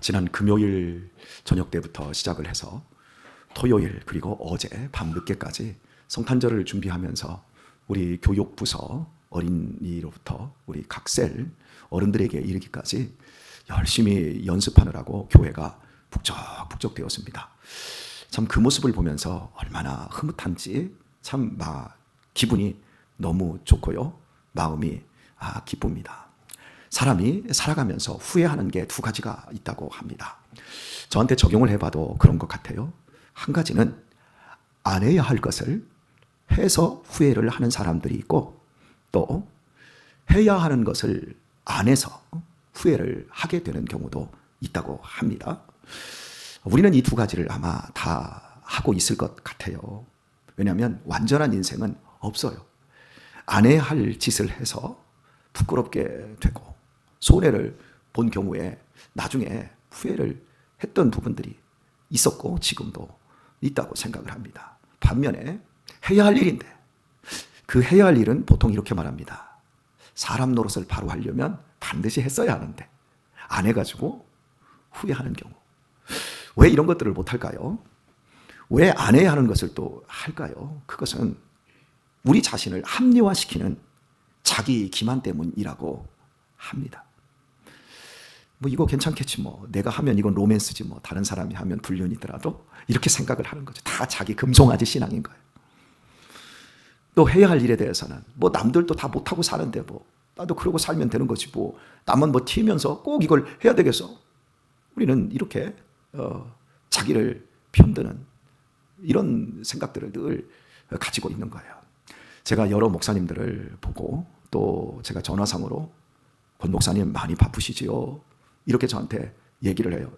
지난 금요일 저녁 때부터 시작을 해서 토요일 그리고 어제 밤늦게까지 성탄절을 준비하면서 우리 교육부서 어린이로부터 우리 각셀 어른들에게 이르기까지 열심히 연습하느라고 교회가 북적북적 되었습니다. 참 그 모습을 보면서 얼마나 흐뭇한지 참 기분이 너무 좋고요. 마음이 기쁩니다. 사람이 살아가면서 후회하는 게 두 가지가 있다고 합니다. 저한테 적용을 해봐도 그런 것 같아요. 한 가지는 안 해야 할 것을 해서 후회를 하는 사람들이 있고, 또 해야 하는 것을 안 해서 후회를 하게 되는 경우도 있다고 합니다. 우리는 이 두 가지를 아마 다 하고 있을 것 같아요. 왜냐하면 완전한 인생은 없어요. 안 해야 할 짓을 해서 부끄럽게 되고 손해를 본 경우에 나중에 후회를 했던 부분들이 있었고 지금도 있다고 생각을 합니다. 반면에 해야 할 일인데, 그 해야 할 일은 보통 이렇게 말합니다. 사람 노릇을 바로 하려면 반드시 했어야 하는데 안 해가지고 후회하는 경우. 왜 이런 것들을 못할까요? 왜 안 해야 하는 것을 또 할까요? 그것은 우리 자신을 합리화시키는 자기 기만 때문이라고 합니다. 이거 괜찮겠지 내가 하면 이건 로맨스지 다른 사람이 하면 불륜이더라도 이렇게 생각을 하는 거죠. 다 자기 금송아지 신앙인 거예요. 또 해야 할 일에 대해서는 남들도 다 못하고 사는데 나도 그러고 살면 되는 거지 남은 튀면서 꼭 이걸 해야 되겠어. 우리는 이렇게 자기를 편드는 이런 생각들을 늘 가지고 있는 거예요. 제가 여러 목사님들을 보고 또 제가 전화상으로 권 목사님 많이 바쁘시지요? 이렇게 저한테 얘기를 해요.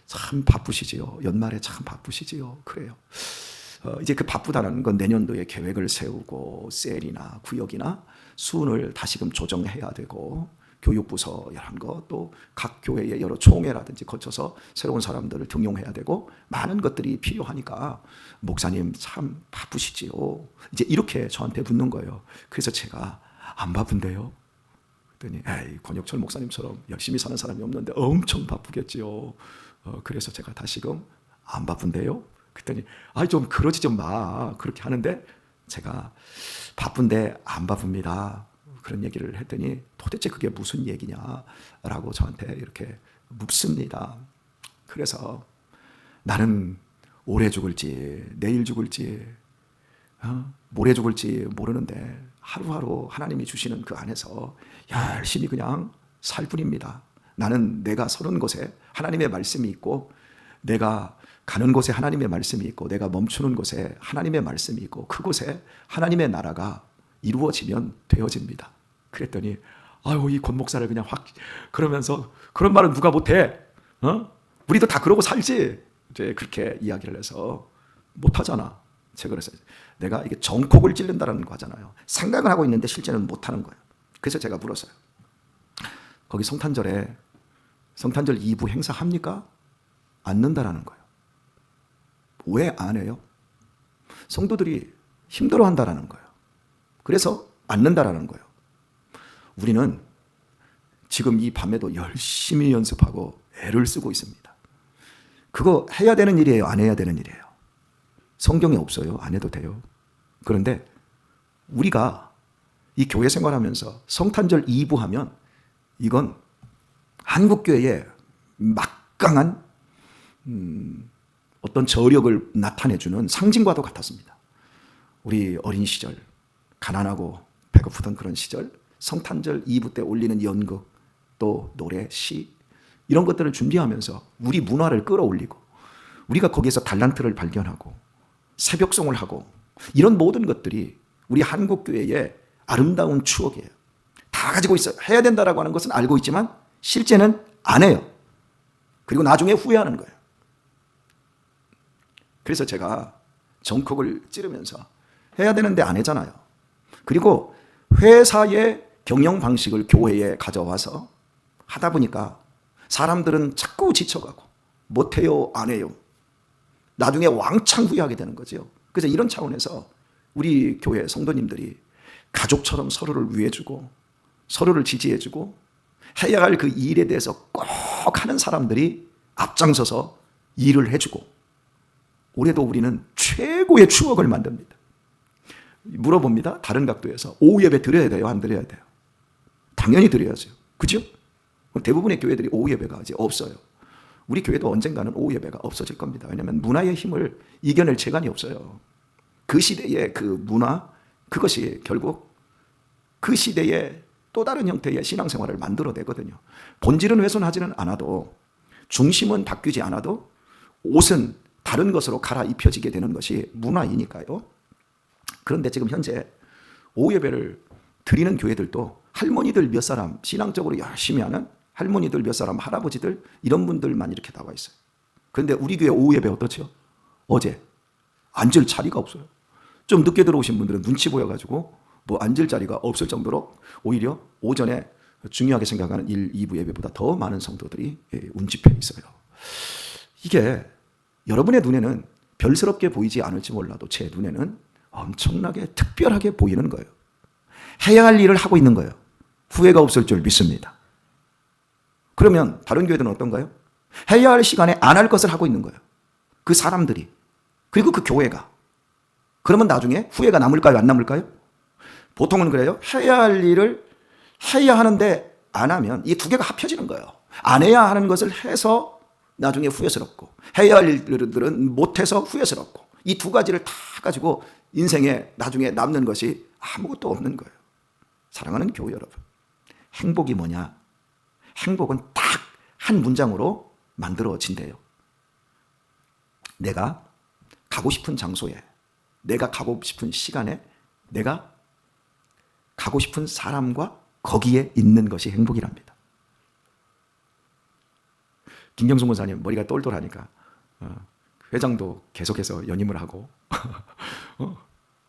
참 바쁘시지요. 연말에 참 바쁘시지요. 그래요. 이제 그 바쁘다는 건 내년도에 계획을 세우고 셀이나 구역이나 수훈을 다시금 조정해야 되고 교육부서 이런 거 또 각 교회의 여러 총회라든지 거쳐서 새로운 사람들을 등용해야 되고 많은 것들이 필요하니까 목사님 참 바쁘시지요. 이제 이렇게 저한테 묻는 거예요. 그래서 제가 안 바쁜데요. 그랬더니 권혁철 목사님처럼 열심히 사는 사람이 없는데 엄청 바쁘겠지요. 그래서 제가 다시금 안 바쁜데요. 그랬더니 좀 그러지 좀 마. 그렇게 하는데 제가 바쁜데 안 바쁩니다. 그런 얘기를 했더니 도대체 그게 무슨 얘기냐라고 저한테 이렇게 묻습니다. 그래서 나는 올해 죽을지 내일 죽을지 모레 죽을지 모르는데 하루하루 하나님이 주시는 그 안에서 열심히 그냥 살 뿐입니다. 나는 내가 서는 곳에 하나님의 말씀이 있고 내가 가는 곳에 하나님의 말씀이 있고 내가 멈추는 곳에 하나님의 말씀이 있고 그곳에 하나님의 나라가 이루어지면 되어집니다. 그랬더니 이 권 목사를 그냥 확 그러면서 그런 말은 누가 못해? 우리도 다 그러고 살지. 이제 그렇게 이야기를 해서 못하잖아. 제가 그래서 내가 이게 정콕을 찌른다는 거 하잖아요. 생각을 하고 있는데 실제는 못하는 거예요. 그래서 제가 물었어요. 거기 성탄절에 성탄절 2부 행사합니까? 않는다라는 거예요. 왜 안 해요? 성도들이 힘들어한다라는 거예요. 그래서 않는다라는 거예요. 우리는 지금 이 밤에도 열심히 연습하고 애를 쓰고 있습니다. 그거 해야 되는 일이에요? 안 해야 되는 일이에요? 성경에 없어요. 안 해도 돼요. 그런데 우리가 이 교회 생활하면서 성탄절 2부 하면 이건 한국교회의 막강한 어떤 저력을 나타내주는 상징과도 같았습니다. 우리 어린 시절 가난하고 배고프던 그런 시절 성탄절 2부 때 올리는 연극 또 노래, 시 이런 것들을 준비하면서 우리 문화를 끌어올리고 우리가 거기에서 달란트를 발견하고 새벽송을 하고 이런 모든 것들이 우리 한국교회의 아름다운 추억이에요. 다 가지고 있어요. 해야 된다라고 하는 것은 알고 있지만 실제는 안 해요. 그리고 나중에 후회하는 거예요. 그래서 제가 정콕을 찌르면서 해야 되는데 안 하잖아요. 그리고 회사의 경영 방식을 교회에 가져와서 하다 보니까 사람들은 자꾸 지쳐가고 못해요, 안 해요. 나중에 왕창 후회하게 되는 거죠. 그래서 이런 차원에서 우리 교회 성도님들이 가족처럼 서로를 위해주고 서로를 지지해주고 해야 할 그 일에 대해서 꼭 하는 사람들이 앞장서서 일을 해주고 올해도 우리는 최고의 추억을 만듭니다. 물어봅니다. 다른 각도에서 오후 예배 드려야 돼요? 안 드려야 돼요? 당연히 드려야죠. 그죠? 대부분의 교회들이 오후 예배가 아직 없어요. 우리 교회도 언젠가는 오후 예배가 없어질 겁니다. 왜냐하면 문화의 힘을 이겨낼 재간이 없어요. 그 시대의 그 문화, 그것이 결국 그 시대의 또 다른 형태의 신앙생활을 만들어내거든요. 본질은 훼손하지는 않아도, 중심은 바뀌지 않아도 옷은 다른 것으로 갈아입혀지게 되는 것이 문화이니까요. 그런데 지금 현재 오후 예배를 드리는 교회들도 할머니들 몇 사람, 신앙적으로 열심히 하는 할머니들 몇 사람, 할아버지들 이런 분들만 이렇게 나와 있어요. 그런데 우리 교회 오후 예배 어떻죠? 어제 앉을 자리가 없어요. 좀 늦게 들어오신 분들은 눈치 보여가지고 뭐 앉을 자리가 없을 정도로 오히려 오전에 중요하게 생각하는 1, 2부 예배보다 더 많은 성도들이 운집해 있어요. 이게 여러분의 눈에는 별스럽게 보이지 않을지 몰라도 제 눈에는 엄청나게 특별하게 보이는 거예요. 해야 할 일을 하고 있는 거예요. 후회가 없을 줄 믿습니다. 그러면 다른 교회들은 어떤가요? 해야 할 시간에 안 할 것을 하고 있는 거예요. 그 사람들이, 그리고 그 교회가. 그러면 나중에 후회가 남을까요? 안 남을까요? 보통은 그래요. 해야 할 일을 해야 하는데 안 하면 이 두 개가 합쳐지는 거예요. 안 해야 하는 것을 해서 나중에 후회스럽고, 해야 할 일들은 못해서 후회스럽고, 이 두 가지를 다 가지고 인생에 나중에 남는 것이 아무것도 없는 거예요. 사랑하는 교회 여러분, 행복이 뭐냐? 행복은 딱 한 문장으로 만들어진대요. 내가 가고 싶은 장소에, 내가 가고 싶은 시간에, 내가 가고 싶은 사람과 거기에 있는 것이 행복이랍니다. 김경순 권사님 머리가 똘똘하니까 회장도 계속해서 연임을 하고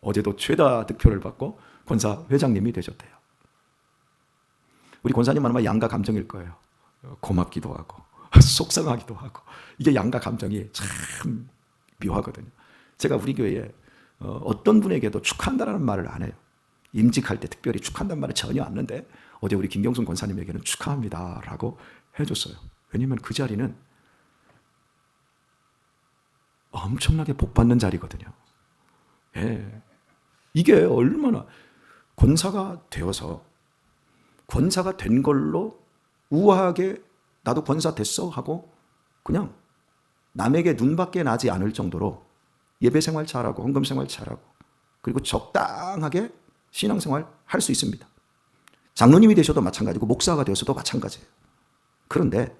어제도 최다 득표를 받고 권사 회장님이 되셨대요. 우리 권사님은 아마 양가 감정일 거예요. 고맙기도 하고 속상하기도 하고, 이게 양가 감정이 참 묘하거든요. 제가 우리 교회에 어떤 분에게도 축하한다는 말을 안 해요. 임직할 때 특별히 축하한다는 말을 전혀 안 하는데 어제 우리 김경순 권사님에게는 축하합니다라고 해줬어요. 왜냐하면 그 자리는 엄청나게 복받는 자리거든요. 예. 이게 얼마나, 권사가 되어서 권사가 된 걸로 우아하게 나도 권사 됐어 하고 그냥 남에게 눈밖에 나지 않을 정도로 예배 생활 잘하고 헌금 생활 잘하고 그리고 적당하게 신앙생활 할 수 있습니다. 장로님이 되셔도 마찬가지고 목사가 되어서도 마찬가지예요. 그런데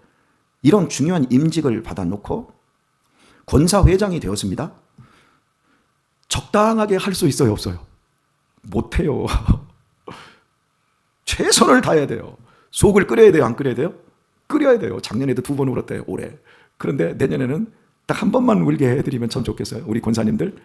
이런 중요한 임직을 받아놓고 권사회장이 되었습니다. 적당하게 할 수 있어요, 없어요? 못해요. 최선을 다해야 돼요. 속을 끓여야 돼요, 안 끓여야 돼요? 끓여야 돼요. 작년에도 2번 울었대요, 올해. 그런데 내년에는 딱 한 번만 울게 해드리면 참 좋겠어요. 우리 권사님들,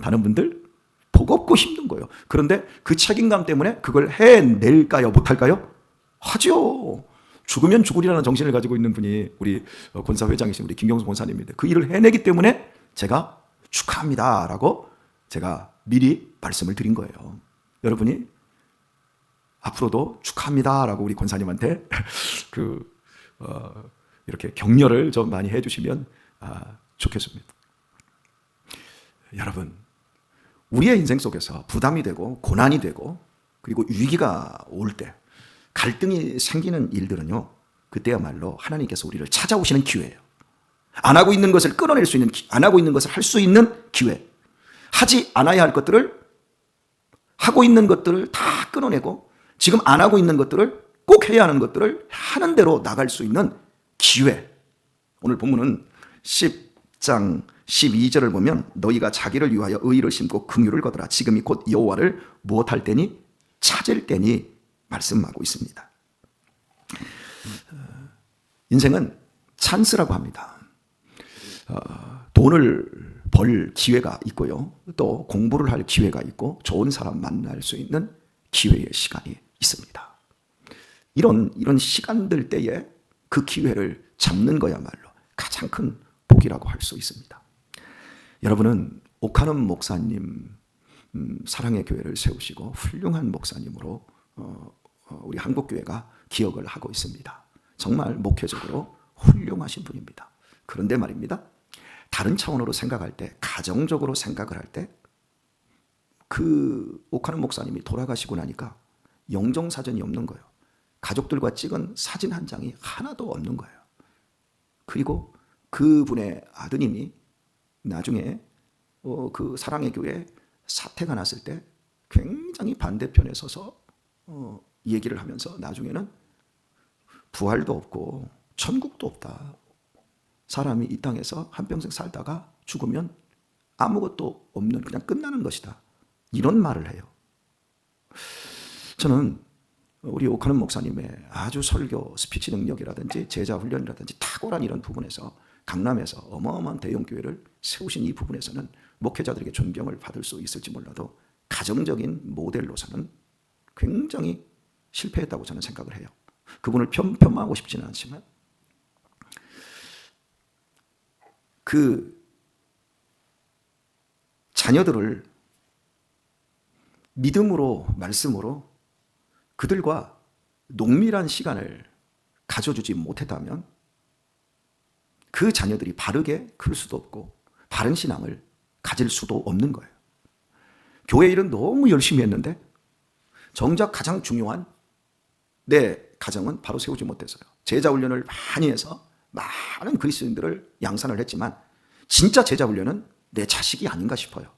다른 분들 버겁고 힘든 거예요. 그런데 그 책임감 때문에 그걸 해낼까요, 못할까요? 하죠. 죽으면 죽으리라는 정신을 가지고 있는 분이 우리 권사회장이신 우리 김경수 권사님인데 그 일을 해내기 때문에 제가 축하합니다라고 제가 미리 말씀을 드린 거예요. 여러분이 앞으로도 축하합니다라고 우리 권사님한테 이렇게 격려를 좀 많이 해주시면 좋겠습니다. 여러분, 우리의 인생 속에서 부담이 되고 고난이 되고 그리고 위기가 올 때, 갈등이 생기는 일들은요, 그때야말로 하나님께서 우리를 찾아오시는 기회예요. 안 하고 있는 것을 끊어낼 수 있는, 안 하고 있는 것을 할 수 있는 기회. 하지 않아야 할 것들을, 하고 있는 것들을 다 끊어내고 지금 안 하고 있는 것들을, 꼭 해야 하는 것들을 하는 대로 나갈 수 있는 기회. 오늘 본문은 10장 12절을 보면 너희가 자기를 위하여 의의를 심고 긍휼을 거두라. 지금이 곧 여호와를 무엇할 때니? 찾을 때니 말씀하고 있습니다. 인생은 찬스라고 합니다. 돈을 벌 기회가 있고요. 또 공부를 할 기회가 있고 좋은 사람 만날 수 있는 기회의 시간이 있습니다. 이런 시간들 때에 그 기회를 잡는 거야말로 가장 큰 복이라고 할 수 있습니다. 여러분은 오카는 목사님 사랑의 교회를 세우시고 훌륭한 목사님으로 우리 한국교회가 기억을 하고 있습니다. 정말 목회적으로 훌륭하신 분입니다. 그런데 말입니다. 다른 차원으로 생각할 때, 가정적으로 생각을 할 때, 그 오카는 목사님이 돌아가시고 나니까 영정사전이 없는 거예요. 가족들과 찍은 사진 한 장이 하나도 없는 거예요. 그리고 그분의 아드님이 나중에 그 사랑의 교회 사태가 났을 때 굉장히 반대편에 서서 얘기를 하면서 나중에는 부활도 없고 천국도 없다. 사람이 이 땅에서 한평생 살다가 죽으면 아무것도 없는 그냥 끝나는 것이다. 이런 말을 해요. 저는 우리 오카는 목사님의 아주 설교, 스피치 능력이라든지 제자 훈련이라든지 탁월한 이런 부분에서 강남에서 어마어마한 대형 교회를 세우신 이 부분에서는 목회자들에게 존경을 받을 수 있을지 몰라도 가정적인 모델로서는 굉장히 실패했다고 저는 생각을 해요. 그분을 폄하하고 싶지는 않지만 그 자녀들을 믿음으로, 말씀으로 그들과 농밀한 시간을 가져주지 못했다면 그 자녀들이 바르게 클 수도 없고 바른 신앙을 가질 수도 없는 거예요. 교회 일은 너무 열심히 했는데 정작 가장 중요한 내 가정은 바로 세우지 못했어요. 제자 훈련을 많이 해서 많은 그리스도인들을 양산을 했지만 진짜 제자 훈련은 내 자식이 아닌가 싶어요.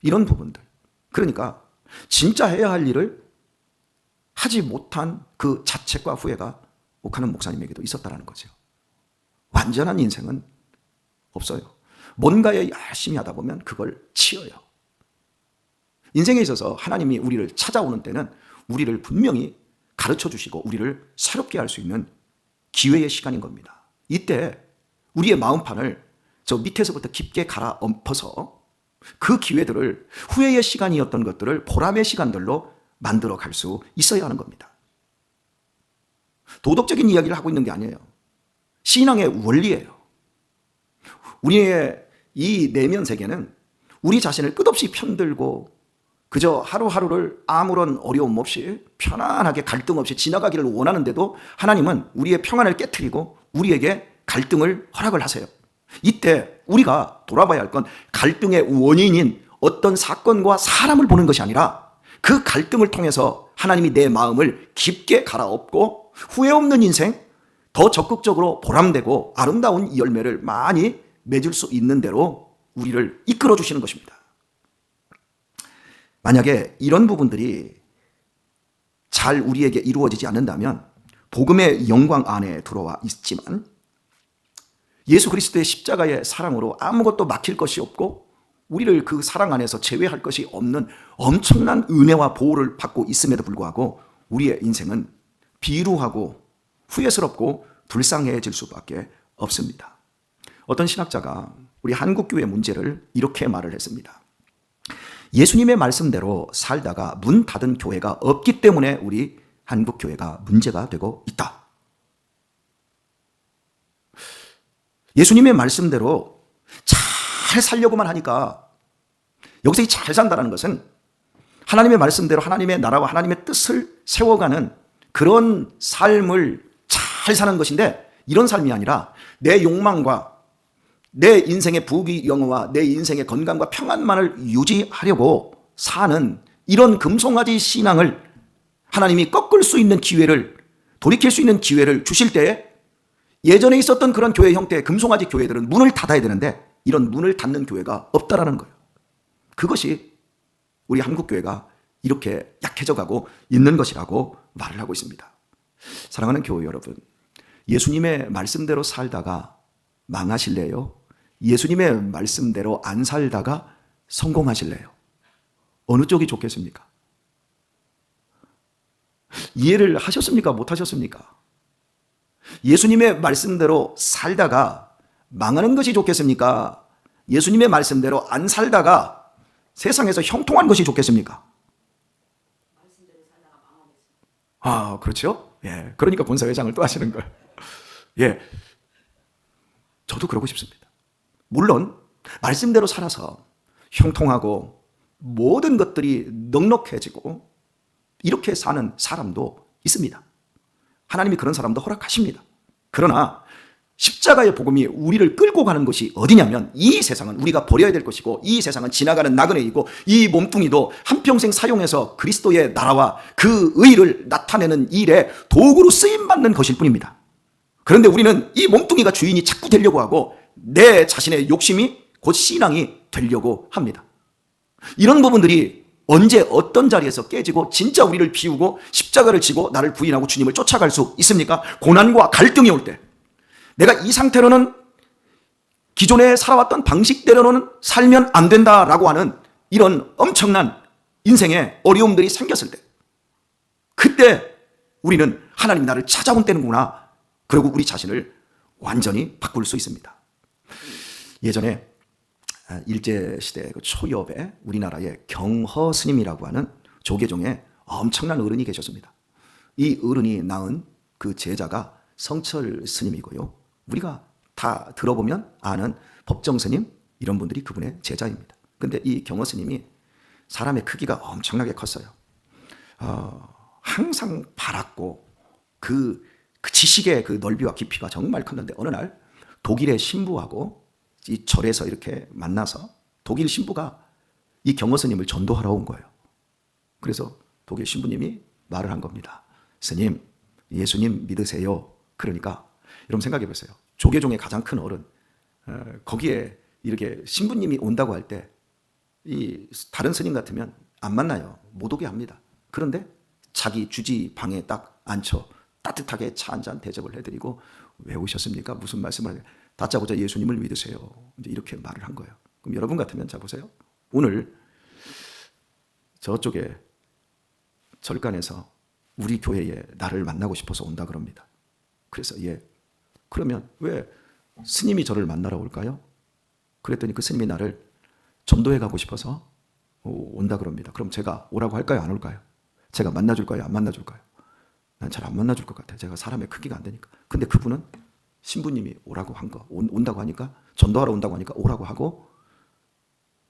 이런 부분들. 그러니까 진짜 해야 할 일을 하지 못한 그 자책과 후회가 오카는 목사님에게도 있었다는 거죠. 완전한 인생은 없어요. 뭔가에 열심히 하다 보면 그걸 치어요. 인생에 있어서 하나님이 우리를 찾아오는 때는 우리를 분명히 가르쳐 주시고 우리를 새롭게 할 수 있는 기회의 시간인 겁니다. 이때 우리의 마음판을 저 밑에서부터 깊게 갈아엎어서 그 기회들을 후회의 시간이었던 것들을 보람의 시간들로 만들어 갈 수 있어야 하는 겁니다. 도덕적인 이야기를 하고 있는 게 아니에요. 신앙의 원리예요. 우리의 이 내면 세계는 우리 자신을 끝없이 편들고 그저 하루하루를 아무런 어려움 없이 편안하게 갈등 없이 지나가기를 원하는데도 하나님은 우리의 평안을 깨트리고 우리에게 갈등을 허락을 하세요. 이때 우리가 돌아봐야 할 건 갈등의 원인인 어떤 사건과 사람을 보는 것이 아니라 그 갈등을 통해서 하나님이 내 마음을 깊게 갈아엎고 후회 없는 인생, 더 적극적으로 보람되고 아름다운 열매를 많이 맺을 수 있는 대로 우리를 이끌어 주시는 것입니다. 만약에 이런 부분들이 잘 우리에게 이루어지지 않는다면 복음의 영광 안에 들어와 있지만 예수 그리스도의 십자가의 사랑으로 아무것도 막힐 것이 없고 우리를 그 사랑 안에서 제외할 것이 없는 엄청난 은혜와 보호를 받고 있음에도 불구하고 우리의 인생은 비루하고 후회스럽고 불쌍해질 수밖에 없습니다. 어떤 신학자가 우리 한국교회 문제를 이렇게 말을 했습니다. 예수님의 말씀대로 살다가 문 닫은 교회가 없기 때문에 우리 한국교회가 문제가 되고 있다. 예수님의 말씀대로 잘 살려고만 하니까 여기서 이 잘 산다는 것은 하나님의 말씀대로 하나님의 나라와 하나님의 뜻을 세워가는 그런 삶을 잘 사는 것인데 이런 삶이 아니라 내 욕망과 내 인생의 부귀영화와 내 인생의 건강과 평안만을 유지하려고 사는 이런 금송아지 신앙을 하나님이 꺾을 수 있는 기회를, 돌이킬 수 있는 기회를 주실 때에 예전에 있었던 그런 교회 형태의 금송아지 교회들은 문을 닫아야 되는데 이런 문을 닫는 교회가 없다라는 거예요. 그것이 우리 한국교회가 이렇게 약해져 가고 있는 것이라고 말을 하고 있습니다. 사랑하는 교회 여러분, 예수님의 말씀대로 살다가 망하실래요? 예수님의 말씀대로 안 살다가 성공하실래요? 어느 쪽이 좋겠습니까? 이해를 하셨습니까? 못 하셨습니까? 예수님의 말씀대로 살다가 망하는 것이 좋겠습니까? 예수님의 말씀대로 안 살다가 세상에서 형통한 것이 좋겠습니까? 아, 그렇죠? 예. 그러니까 본사회장을 또 하시는 거예요. 예. 저도 그러고 싶습니다. 물론 말씀대로 살아서 형통하고 모든 것들이 넉넉해지고 이렇게 사는 사람도 있습니다. 하나님이 그런 사람도 허락하십니다. 그러나 십자가의 복음이 우리를 끌고 가는 것이 어디냐면 이 세상은 우리가 버려야 될 것이고 이 세상은 지나가는 나그네이고 이 몸뚱이도 한평생 사용해서 그리스도의 나라와 그 의를 나타내는 일에 도구로 쓰임받는 것일 뿐입니다. 그런데 우리는 이 몸뚱이가 주인이 자꾸 되려고 하고 내 자신의 욕심이 곧 신앙이 되려고 합니다. 이런 부분들이 언제 어떤 자리에서 깨지고 진짜 우리를 비우고 십자가를 지고 나를 부인하고 주님을 쫓아갈 수 있습니까? 고난과 갈등이 올 때 내가 이 상태로는 기존에 살아왔던 방식대로는 살면 안 된다라고 하는 이런 엄청난 인생의 어려움들이 생겼을 때 그때 우리는 하나님이 나를 찾아온 때는구나. 그리고 우리 자신을 완전히 바꿀 수 있습니다. 예전에 일제시대 초엽에 우리나라의 경허 스님이라고 하는 조계종에 엄청난 어른이 계셨습니다. 이 어른이 낳은 그 제자가 성철 스님이고요. 우리가 다 들어보면 아는 법정 스님 이런 분들이 그분의 제자입니다. 근데 이 경허 스님이 사람의 크기가 엄청나게 컸어요. 항상 밝았고 그 지식의 그 넓이와 깊이가 정말 컸는데 어느 날 독일의 신부하고 이 절에서 이렇게 만나서 독일 신부가 이 경허 스님을 전도하러 온 거예요. 그래서 독일 신부님이 말을 한 겁니다. 스님, 예수님 믿으세요. 그러니까 여러분 생각해 보세요. 조계종의 가장 큰 어른, 거기에 이렇게 신부님이 온다고 할 때 이 다른 스님 같으면 안 만나요. 못 오게 합니다. 그런데 자기 주지 방에 딱 앉혀 따뜻하게 차 한 잔 대접을 해드리고 왜 오셨습니까? 무슨 말씀을 하냐? 다짜고짜 예수님을 믿으세요. 이제 이렇게 말을 한 거예요. 그럼 여러분 같으면 자 보세요. 오늘 저쪽에 절간에서 우리 교회에 나를 만나고 싶어서 온다 그럽니다. 그래서 그러면 왜 스님이 저를 만나러 올까요? 그랬더니 그 스님이 나를 전도해 가고 싶어서 온다 그럽니다. 그럼 제가 오라고 할까요? 안 올까요? 제가 만나줄까요? 안 만나줄까요? 난 잘 안 만나줄 것 같아요. 제가 사람의 크기가 안 되니까. 근데 그분은 신부님이 오라고 한 거, 온다고 하니까, 전도하러 온다고 하니까 오라고 하고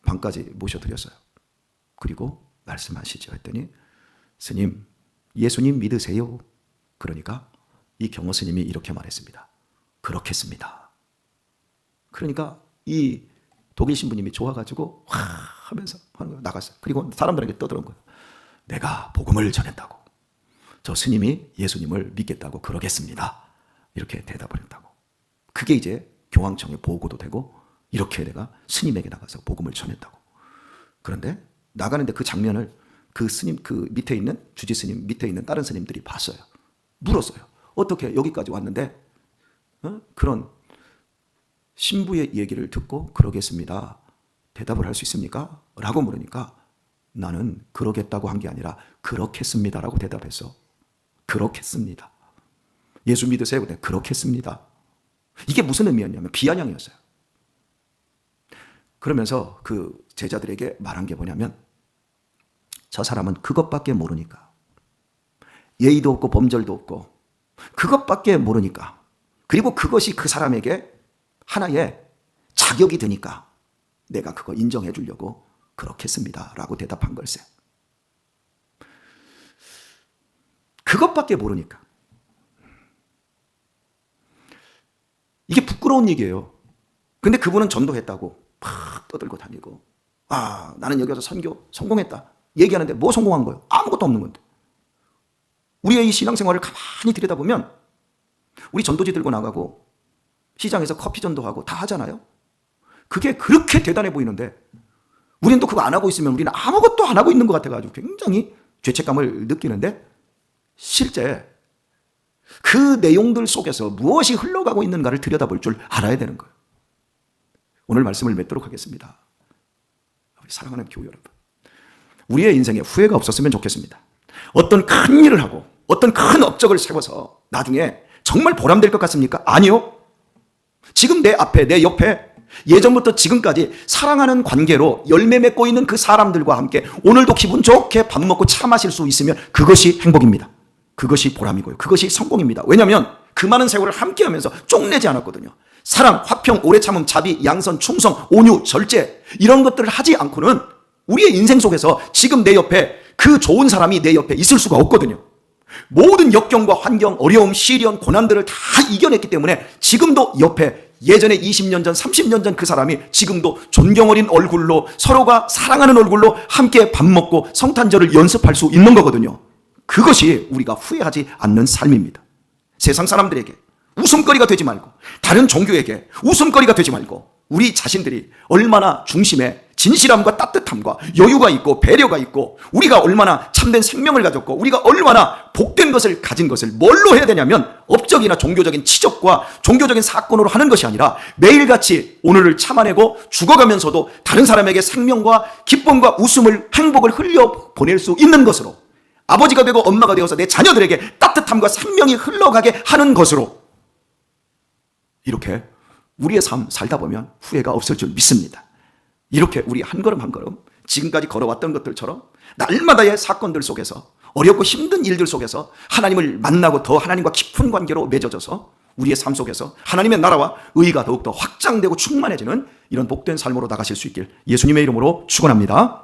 방까지 모셔드렸어요. 그리고 말씀하시죠 했더니 스님, 예수님 믿으세요. 그러니까 이 경허 스님이 이렇게 말했습니다. 그렇겠습니다. 그러니까 이 독일 신부님이 좋아가지고 와 하면서 하는 거예요. 나갔어요. 그리고 사람들에게 떠들은 거예요. 내가 복음을 전했다고. 저 스님이 예수님을 믿겠다고 그러겠습니다. 이렇게 대답을 했다고. 그게 이제 교황청에 보고도 되고 이렇게 내가 스님에게 나가서 복음을 전했다고. 그런데 나가는데 그 장면을 그 스님 그 밑에 있는 주지 스님 밑에 있는 다른 스님들이 봤어요. 물었어요. 어떻게 여기까지 왔는데 그런 신부의 얘기를 듣고 그러겠습니다. 대답을 할 수 있습니까? 라고 물으니까 나는 그러겠다고 한 게 아니라 그렇겠습니다라고 대답했어. 그렇겠습니다. 예수 믿으세요? 그렇겠습니다. 이게 무슨 의미였냐면 비아냥이었어요. 그러면서 그 제자들에게 말한 게 뭐냐면 저 사람은 그것밖에 모르니까 예의도 없고 범절도 없고 그것밖에 모르니까 그리고 그것이 그 사람에게 하나의 자격이 되니까 내가 그거 인정해 주려고 그렇겠습니다 라고 대답한 걸세. 그것밖에 모르니까. 이게 부끄러운 얘기예요. 근데 그분은 전도했다고 팍 떠들고 다니고 나는 여기 와서 선교 성공했다 얘기하는데 뭐 성공한 거예요? 아무것도 없는 건데. 우리의 이 신앙생활을 가만히 들여다보면 우리 전도지 들고 나가고 시장에서 커피 전도하고 다 하잖아요. 그게 그렇게 대단해 보이는데 우리는 또 그거 안 하고 있으면 우리는 아무것도 안 하고 있는 것 같아가지고 굉장히 죄책감을 느끼는데 실제 그 내용들 속에서 무엇이 흘러가고 있는가를 들여다볼 줄 알아야 되는 거예요. 오늘 말씀을 맺도록 하겠습니다. 우리 사랑하는 교회 여러분, 우리의 인생에 후회가 없었으면 좋겠습니다. 어떤 큰 일을 하고 어떤 큰 업적을 세워서 나중에 정말 보람될 것 같습니까? 아니요. 지금 내 앞에 내 옆에 예전부터 지금까지 사랑하는 관계로 열매 맺고 있는 그 사람들과 함께 오늘도 기분 좋게 밥 먹고 차 마실 수 있으면 그것이 행복입니다. 그것이 보람이고요. 그것이 성공입니다. 왜냐하면 그 많은 세월을 함께하면서 쪽내지 않았거든요. 사랑, 화평, 오래 참음, 자비, 양선, 충성, 온유, 절제 이런 것들을 하지 않고는 우리의 인생 속에서 지금 내 옆에 그 좋은 사람이 내 옆에 있을 수가 없거든요. 모든 역경과 환경, 어려움, 시련, 고난들을 다 이겨냈기 때문에 지금도 옆에 예전에 20년 전, 30년 전 그 사람이 지금도 존경 어린 얼굴로 서로가 사랑하는 얼굴로 함께 밥 먹고 성탄절을 연습할 수 있는 거거든요. 그것이 우리가 후회하지 않는 삶입니다. 세상 사람들에게 웃음거리가 되지 말고, 다른 종교에게 웃음거리가 되지 말고, 우리 자신들이 얼마나 중심에 진실함과 따뜻함과 여유가 있고 배려가 있고, 우리가 얼마나 참된 생명을 가졌고, 우리가 얼마나 복된 것을 가진 것을 뭘로 해야 되냐면, 업적이나 종교적인 치적과 종교적인 사건으로 하는 것이 아니라 매일같이 오늘을 참아내고 죽어가면서도 다른 사람에게 생명과 기쁨과 웃음을, 행복을 흘려보낼 수 있는 것으로, 아버지가 되고 엄마가 되어서 내 자녀들에게 따뜻함과 생명이 흘러가게 하는 것으로, 이렇게 우리의 삶 살다 보면 후회가 없을 줄 믿습니다. 이렇게 우리 한 걸음 한 걸음 지금까지 걸어왔던 것들처럼 날마다의 사건들 속에서, 어렵고 힘든 일들 속에서 하나님을 만나고 더 하나님과 깊은 관계로 맺어져서 우리의 삶 속에서 하나님의 나라와 의가 더욱더 확장되고 충만해지는 이런 복된 삶으로 나가실 수 있길 예수님의 이름으로 축원합니다.